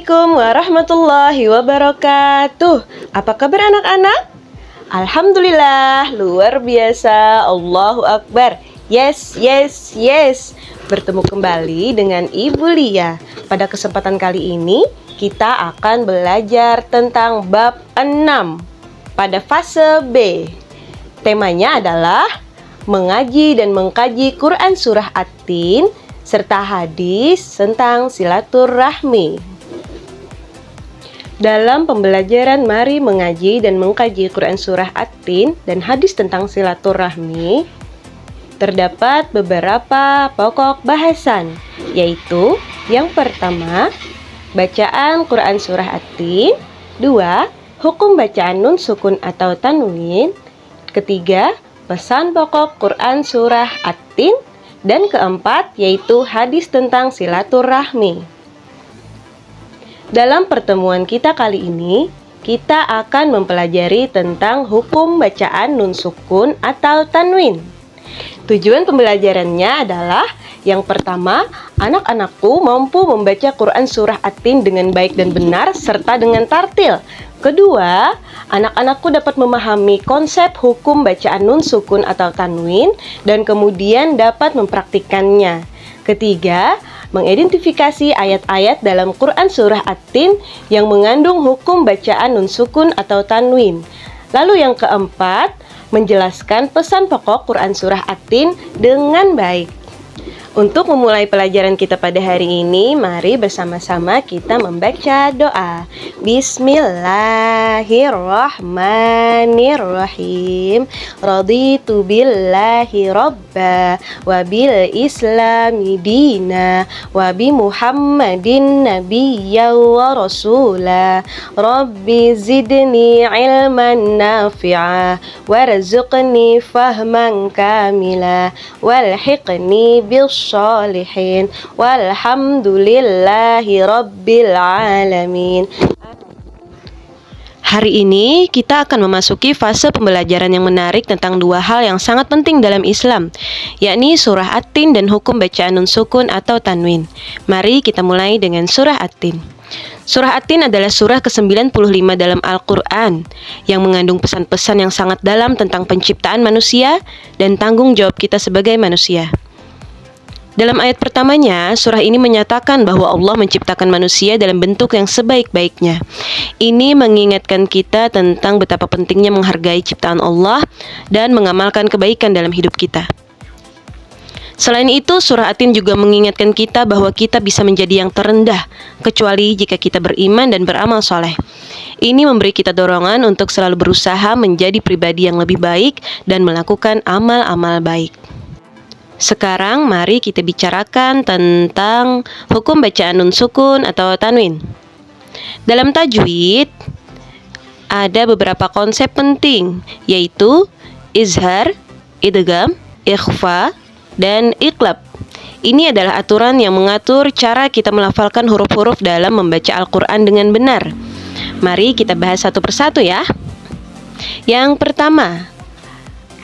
Assalamualaikum warahmatullahi wabarakatuh. Apa kabar anak-anak? Alhamdulillah, luar biasa. Allahu Akbar. Yes. Bertemu kembali dengan Ibu Lia. Pada kesempatan kali ini, kita akan belajar tentang bab 6 pada fase B. Temanya adalah mengaji dan mengkaji Quran Surah At-Tin serta hadis tentang silaturahmi. Dalam pembelajaran mari mengaji dan mengkaji Quran Surah At-Tin dan hadis tentang silaturahmi, terdapat beberapa pokok bahasan, yaitu yang pertama, bacaan Quran Surah At-Tin, 2, hukum bacaan nun sukun atau tanwin, ketiga, pesan pokok Quran Surah At-Tin, dan keempat, yaitu hadis tentang silaturahmi. Dalam pertemuan kita kali ini, kita akan mempelajari tentang hukum bacaan nun sukun atau tanwin. Tujuan pembelajarannya adalah yang pertama, anak-anakku mampu membaca Quran Surah At-Tin dengan baik dan benar serta dengan tartil. Kedua, anak-anakku dapat memahami konsep hukum bacaan nun sukun atau tanwin dan kemudian dapat mempraktikkannya. Ketiga, mengidentifikasi ayat-ayat dalam Quran Surah At-Tin yang mengandung hukum bacaan nun sukun atau tanwin. Lalu yang keempat, menjelaskan pesan pokok Quran Surah At-Tin dengan baik. Untuk memulai pelajaran kita pada hari ini, mari bersama-sama kita membaca doa. Bismillahirrahmanirrahim. Raditu billahi robba wa bil islami dina wa bi Muhammadin nabiyya wa rasula. Rabbi zidni ilman nafi'a warzuqni fahman kamila walhiqni bis sholihin walhamdulillahi rabbil alamin. Hari ini kita akan memasuki fase pembelajaran yang menarik tentang dua hal yang sangat penting dalam Islam, yakni surah At-Tin dan hukum bacaan nun sukun atau tanwin. Mari kita mulai dengan surah At-Tin. Surah At-Tin adalah surah ke-95 dalam Al-Quran yang mengandung pesan-pesan yang sangat dalam tentang penciptaan manusia dan tanggung jawab kita sebagai manusia. Dalam ayat pertamanya, surah ini menyatakan bahwa Allah menciptakan manusia dalam bentuk yang sebaik-baiknya. Ini mengingatkan kita tentang betapa pentingnya menghargai ciptaan Allah dan mengamalkan kebaikan dalam hidup kita. Selain itu, surah At-Tin juga mengingatkan kita bahwa kita bisa menjadi yang terendah, kecuali jika kita beriman dan beramal soleh. Ini memberi kita dorongan untuk selalu berusaha menjadi pribadi yang lebih baik dan melakukan amal-amal baik. Sekarang mari kita bicarakan tentang hukum bacaan nun sukun atau tanwin. Dalam tajwid ada beberapa konsep penting, yaitu izhar, idgham, ikhfa, dan iqlab. Ini adalah aturan yang mengatur cara kita melafalkan huruf-huruf dalam membaca Al-Quran dengan benar. Mari kita bahas satu persatu ya. Yang pertama,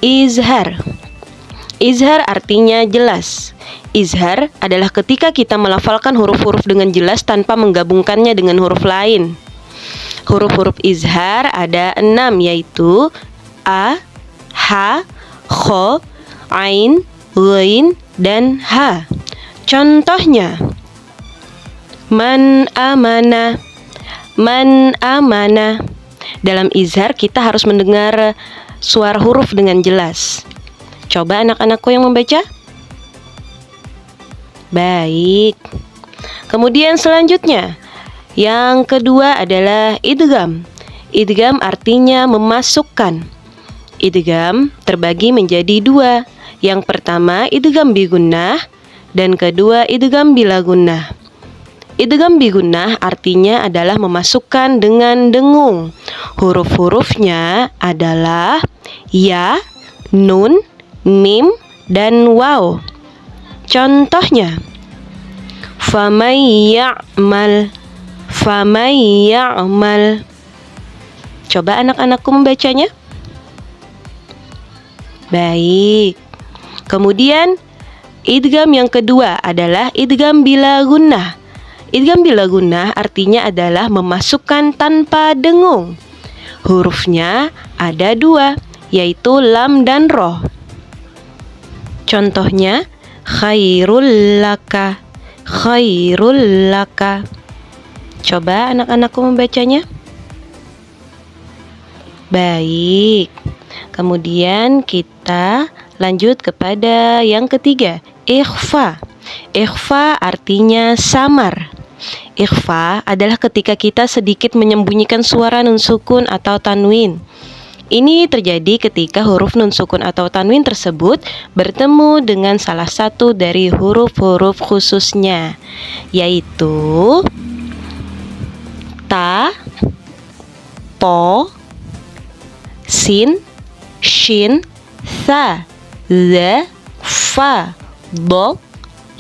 izhar. Izhar artinya jelas. Izhar adalah ketika kita melafalkan huruf-huruf dengan jelas tanpa menggabungkannya dengan huruf lain. Huruf-huruf izhar ada 6, yaitu A, Ha, Kho, Ain, Ghain, dan Ha. Contohnya, man amana. Man amana. Dalam izhar kita harus mendengar suara huruf dengan jelas. Coba anak-anakku yang membaca. Baik. Kemudian selanjutnya, yang kedua adalah idgham. Idgham artinya memasukkan. Idgham terbagi menjadi 2. Yang pertama idgham bi gunnah dan kedua idgham bila gunnah. Idgham bi gunnah artinya adalah memasukkan dengan dengung. Huruf-hurufnya adalah ya, nun, mim, dan waw. Contohnya, famay ya'mal. Coba anak-anakku membacanya. Baik. Kemudian idgham yang kedua adalah idgham bila gunnah. Idgham bila gunnah artinya adalah memasukkan tanpa dengung. Hurufnya ada 2, yaitu lam dan roh. Contohnya, khairul laka, khairul laka. Coba anak-anakku membacanya. Baik. Kemudian kita lanjut kepada yang ketiga, ikhfa. Ikhfa artinya samar. Ikhfa adalah ketika kita sedikit menyembunyikan suara nun sukun atau tanwin. Ini terjadi ketika huruf nun sukun atau tanwin tersebut bertemu dengan salah satu dari huruf-huruf khususnya, yaitu ta, to, sin, shin, tha, za, fa, do,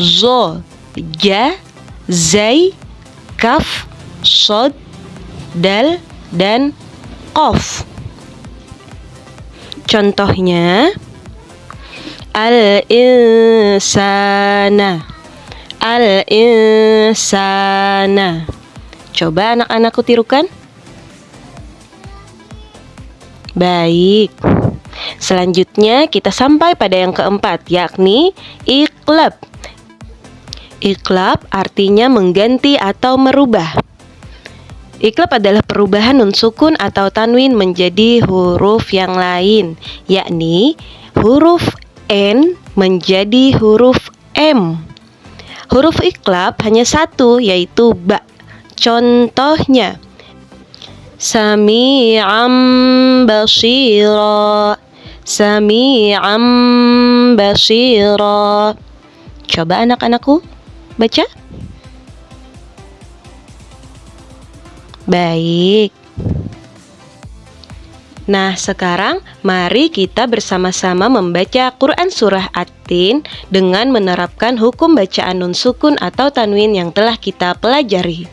zo, ja, zai, kaf, sod, dal, dan qaf. Contohnya, al-insana, al-insana. Coba anak-anakku tirukan. Baik. Selanjutnya kita sampai pada yang keempat, yakni iqlab. Iqlab artinya mengganti atau merubah. Iqlab adalah perubahan nun sukun atau tanwin menjadi huruf yang lain, yakni huruf N menjadi huruf M. Huruf iqlab hanya satu, yaitu ba. Contohnya, sami'an basira, sami'an basira. Coba anak-anakku baca. Baik. Nah, sekarang mari kita bersama-sama membaca Quran Surah At-Tin dengan menerapkan hukum bacaan nun sukun atau tanwin yang telah kita pelajari.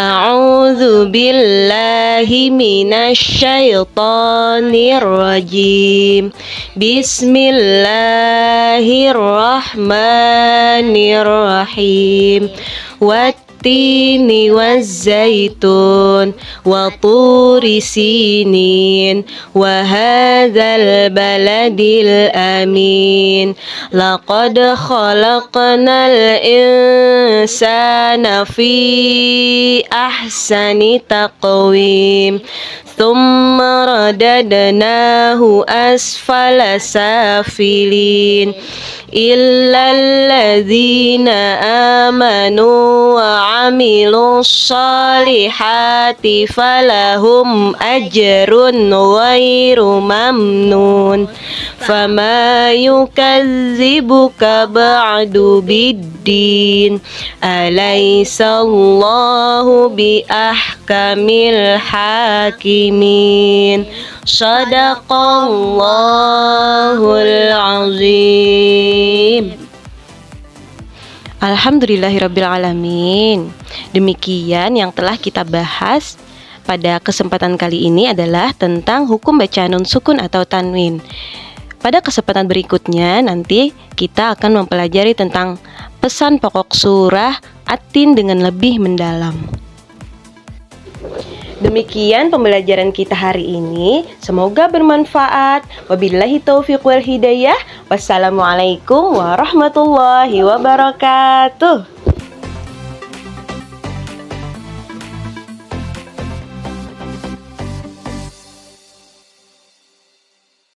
A'udzu billahi minasyaitonir rajim. Bismillahirrahmanirrahim. Tini wazzaitun wa turi sinin wa hadzal baladil amin laqad khalaqnal insana fi ahsani taqwim thumma radadnahu asfala safilin illal ladzina amanu wa amilus solihati falahum ajrun ghairu mamnun fama yukadzibuka ba'du biddin alaysallahu bi ahkamil hakimin. Shadaqallahul azim. Alhamdulillahirrabbilalamin. Demikian yang telah kita bahas pada kesempatan kali ini adalah tentang hukum bacaan nun sukun atau tanwin. Pada kesempatan berikutnya nanti kita akan mempelajari tentang pesan pokok surah At-Tin dengan lebih mendalam. Demikian pembelajaran kita hari ini. Semoga bermanfaat. Wabillahi taufiq wal hidayah. Wassalamualaikum warahmatullahi wabarakatuh.